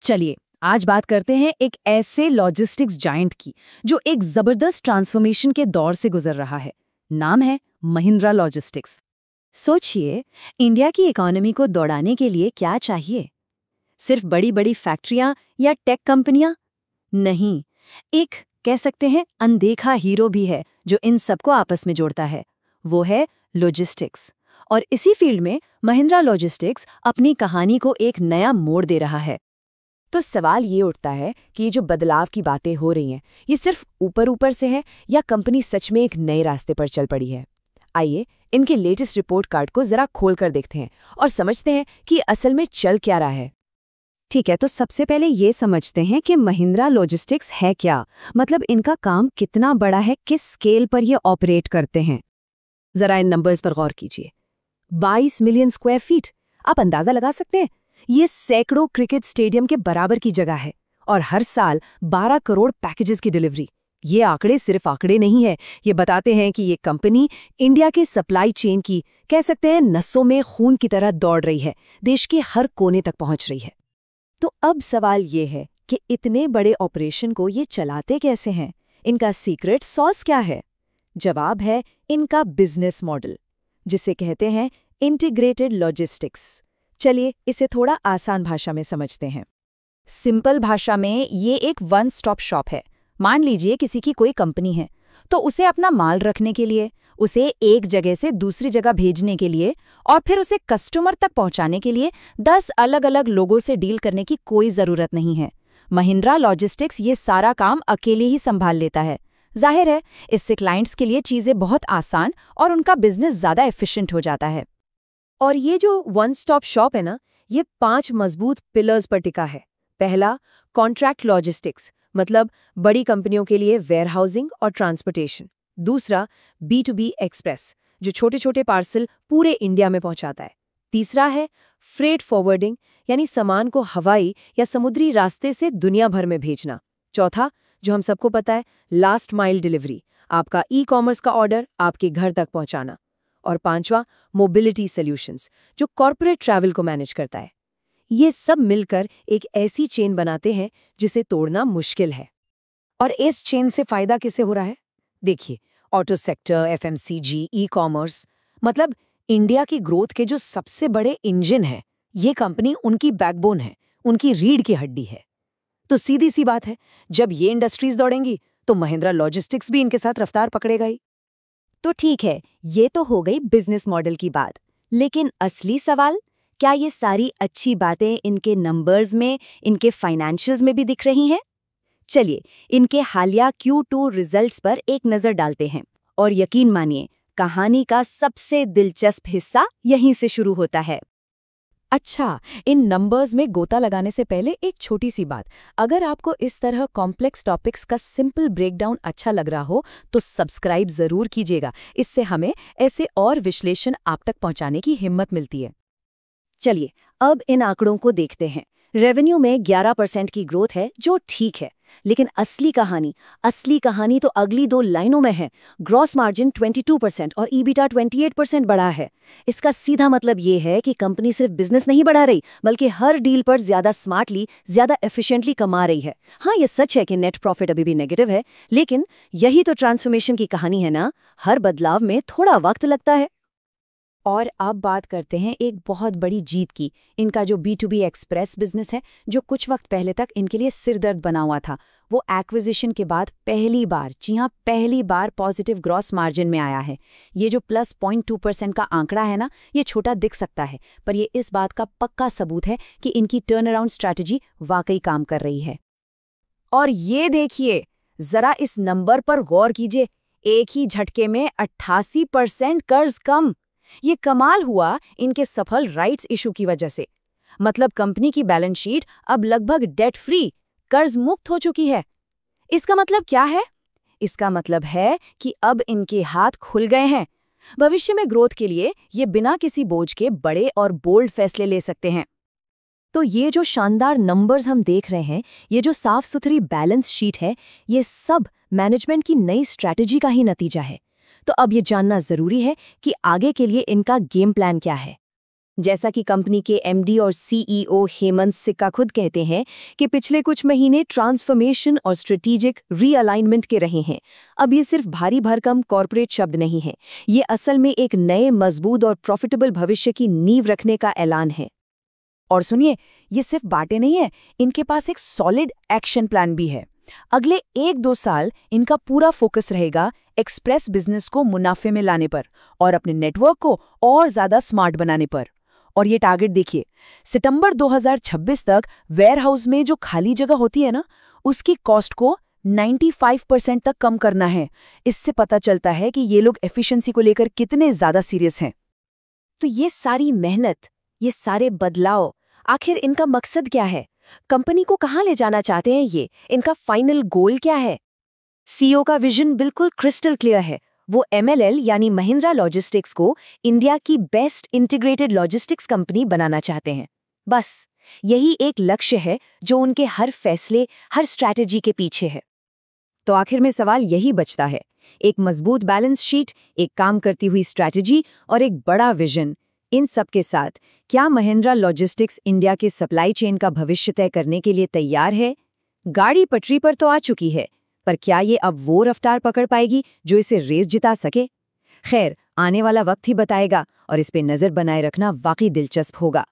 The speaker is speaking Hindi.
चलिए आज बात करते हैं एक ऐसे लॉजिस्टिक्स जायंट की जो एक जबरदस्त ट्रांसफॉर्मेशन के दौर से गुजर रहा है। नाम है महिंद्रा लॉजिस्टिक्स। सोचिए, इंडिया की इकोनॉमी को दौड़ाने के लिए क्या चाहिए? सिर्फ बड़ी बड़ी फैक्ट्रियां या टेक कंपनियां? नहीं, एक कह सकते हैं अनदेखा हीरो भी है जो इन सबको आपस में जोड़ता है। वो है लॉजिस्टिक्स। और इसी फील्ड में महिंद्रा लॉजिस्टिक्स अपनी कहानी को एक नया मोड़ दे रहा है। तो सवाल ये उठता है कि ये जो बदलाव की बातें हो रही हैं, ये सिर्फ ऊपर ऊपर से है या कंपनी सच में एक नए रास्ते पर चल पड़ी है? आइए इनके लेटेस्ट रिपोर्ट कार्ड को जरा खोल कर देखते हैं और समझते हैं कि असल में चल क्या रहा है। ठीक है, तो सबसे पहले ये समझते हैं कि महिंद्रा लॉजिस्टिक्स है क्या, मतलब इनका काम कितना बड़ा है, किस स्केल पर ये ऑपरेट करते हैं। जरा इन नंबर्स पर गौर कीजिए। 22 मिलियन स्क्वायर फीट, आप अंदाजा लगा सकते हैं, ये सैकड़ों क्रिकेट स्टेडियम के बराबर की जगह है। और हर साल 12 करोड़ पैकेजेस की डिलीवरी। ये आंकड़े सिर्फ आंकड़े नहीं है, ये बताते हैं कि ये कंपनी इंडिया के सप्लाई चेन की, कह सकते हैं, नसों में खून की तरह दौड़ रही है, देश के हर कोने तक पहुंच रही है। तो अब सवाल ये है कि इतने बड़े ऑपरेशन को ये चलाते कैसे हैं? इनका सीक्रेट सॉस क्या है? जवाब है इनका बिजनेस मॉडल, जिसे कहते हैं इंटीग्रेटेड लॉजिस्टिक्स। चलिए इसे थोड़ा आसान भाषा में समझते हैं। सिंपल भाषा में ये एक वन स्टॉप शॉप है। मान लीजिए किसी की कोई कंपनी है, तो उसे अपना माल रखने के लिए, उसे एक जगह से दूसरी जगह भेजने के लिए और फिर उसे कस्टमर तक पहुंचाने के लिए 10 अलग अलग लोगों से डील करने की कोई ज़रूरत नहीं है। महिंद्रा लॉजिस्टिक्स ये सारा काम अकेले ही संभाल लेता है। जाहिर है, इससे क्लाइंट्स के लिए चीज़ें बहुत आसान और उनका बिजनेस ज़्यादा एफिशिएंट हो जाता है। और ये जो वन स्टॉप शॉप है ना, ये 5 मजबूत पिलर्स पर टिका है। पहला, कॉन्ट्रैक्ट लॉजिस्टिक्स, मतलब बड़ी कंपनियों के लिए वेयरहाउसिंग और ट्रांसपोर्टेशन। दूसरा, B2B एक्सप्रेस, जो छोटे छोटे पार्सल पूरे इंडिया में पहुंचाता है। तीसरा है फ्रेट फॉरवर्डिंग, यानी सामान को हवाई या समुद्री रास्ते से दुनिया भर में भेजना। चौथा, जो हम सबको पता है, लास्ट माइल डिलीवरी, आपका ई-कॉमर्स का ऑर्डर आपके घर तक पहुंचाना। और पांचवा, मोबिलिटी सॉल्यूशंस, जो कॉर्पोरेट ट्रैवल को मैनेज करता है। ये सब मिलकर एक ऐसी चेन बनाते हैं जिसे तोड़ना मुश्किल है। और इस चेन से फायदा किसे हो रहा है? देखिए, ऑटो सेक्टर, FMCG, ई-कॉमर्स, मतलब इंडिया की ग्रोथ के जो सबसे बड़े इंजन है, ये कंपनी उनकी बैकबोन है, उनकी रीढ़ की हड्डी है। तो सीधी सी बात है, जब ये इंडस्ट्रीज दौड़ेंगी तो महिंद्रा लॉजिस्टिक्स भी इनके साथ रफ्तार पकड़ेगा ही। तो ठीक है, ये तो हो गई बिजनेस मॉडल की बात, लेकिन असली सवाल, क्या ये सारी अच्छी बातें इनके नंबर्स में, इनके फाइनेंशियल्स में भी दिख रही हैं? चलिए इनके हालिया Q2 रिजल्ट्स पर एक नज़र डालते हैं। और यकीन मानिए, कहानी का सबसे दिलचस्प हिस्सा यहीं से शुरू होता है। अच्छा, इन नंबर्स में गोता लगाने से पहले एक छोटी सी बात। अगर आपको इस तरह कॉम्प्लेक्स टॉपिक्स का सिंपल ब्रेकडाउन अच्छा लग रहा हो तो सब्सक्राइब ज़रूर कीजिएगा। इससे हमें ऐसे और विश्लेषण आप तक पहुंचाने की हिम्मत मिलती है। चलिए अब इन आंकड़ों को देखते हैं। रेवेन्यू में 11% की ग्रोथ है, जो ठीक है, लेकिन असली कहानी तो अगली 2 लाइनों में है। ग्रॉस मार्जिन 22% और ईबिटा 28% बढ़ा है। इसका सीधा मतलब ये है कि कंपनी सिर्फ बिजनेस नहीं बढ़ा रही, बल्कि हर डील पर ज्यादा स्मार्टली, ज्यादा एफिशिएंटली कमा रही है। हाँ, ये सच है कि नेट प्रॉफिट अभी भी नेगेटिव है, लेकिन यही तो ट्रांसफॉर्मेशन की कहानी है ना। हर बदलाव में थोड़ा वक्त लगता है। और अब बात करते हैं एक बहुत बड़ी जीत की, इनका जो B2B एक्सप्रेस बिजनेस है, जो कुछ वक्त पहले तक इनके लिए सिरदर्द बना हुआ था। वो एक्विजिशन के बाद पहली बार, जी हाँ पहली बार, पॉजिटिव ग्रॉस मार्जिन में आया है। ये जो +0.2% का आंकड़ा है ना, ये छोटा दिख सकता है, पर ये इस बात का पक्का सबूत है कि इनकी टर्न अराउंड स्ट्रैटेजी वाकई काम कर रही है। और ये देखिए, जरा इस नंबर पर गौर कीजिए, एक ही झटके में 88% कर्ज कम। ये कमाल हुआ इनके सफल राइट्स इशू की वजह से। मतलब कंपनी की बैलेंस शीट अब लगभग डेट फ्री, कर्ज मुक्त हो चुकी है। इसका मतलब क्या है? इसका मतलब है कि अब इनके हाथ खुल गए हैं। भविष्य में ग्रोथ के लिए ये बिना किसी बोझ के बड़े और बोल्ड फैसले ले सकते हैं। तो ये जो शानदार नंबर्स हम देख रहे हैं, ये जो साफ सुथरी बैलेंस शीट है, ये सब मैनेजमेंट की नई स्ट्रैटेजी का ही नतीजा है। तो अब ये जानना जरूरी है कि आगे के लिए इनका गेम प्लान क्या है। जैसा कि कंपनी के एमडी और सीईओ हेमंत सिक्का खुद कहते हैं कि पिछले कुछ महीने ट्रांसफॉर्मेशन और स्ट्रेटेजिक रीअलाइनमेंट के रहे हैं। अब ये सिर्फ भारी भरकम कॉरपोरेट शब्द नहीं है, ये असल में एक नए मजबूत और प्रॉफिटेबल भविष्य की नींव रखने का ऐलान है। और सुनिए, ये सिर्फ बातें नहीं है, इनके पास एक सॉलिड एक्शन प्लान भी है। अगले 1-2 साल इनका पूरा फोकस रहेगा एक्सप्रेस बिजनेस को मुनाफे में लाने पर और अपने नेटवर्क को और ज्यादा स्मार्ट बनाने पर। और ये टारगेट देखिए, सितंबर 2026 तक वेयरहाउस में जो खाली जगह होती है ना, उसकी कॉस्ट को 95% तक कम करना है। इससे पता चलता है कि ये लोग एफिशिएंसी को लेकर कितने ज्यादा सीरियस हैं। तो ये सारी मेहनत, ये सारे बदलाव, आखिर इनका मकसद क्या है? कंपनी को कहाँ ले जाना चाहते हैं ये? इनका फाइनल गोल क्या है? सीईओ का विजन बिल्कुल क्रिस्टल क्लियर है। वो एमएलएल यानी महिंद्रा लॉजिस्टिक्स को इंडिया की बेस्ट इंटीग्रेटेड लॉजिस्टिक्स कंपनी बनाना चाहते हैं। बस यही एक लक्ष्य है जो उनके हर फैसले, हर स्ट्रैटेजी के पीछे है। तो आखिर में सवाल यही बचता है, एक मजबूत बैलेंस शीट, एक काम करती हुई स्ट्रैटेजी और एक बड़ा विजन। इन सब के साथ क्या महिंद्रा लॉजिस्टिक्स इंडिया के सप्लाई चेन का भविष्य तय करने के लिए तैयार है? गाड़ी पटरी पर तो आ चुकी है, पर क्या ये अब वो रफ्तार पकड़ पाएगी जो इसे रेस जिता सके? खैर, आने वाला वक्त ही बताएगा और इस पे नजर बनाए रखना वाकई दिलचस्प होगा।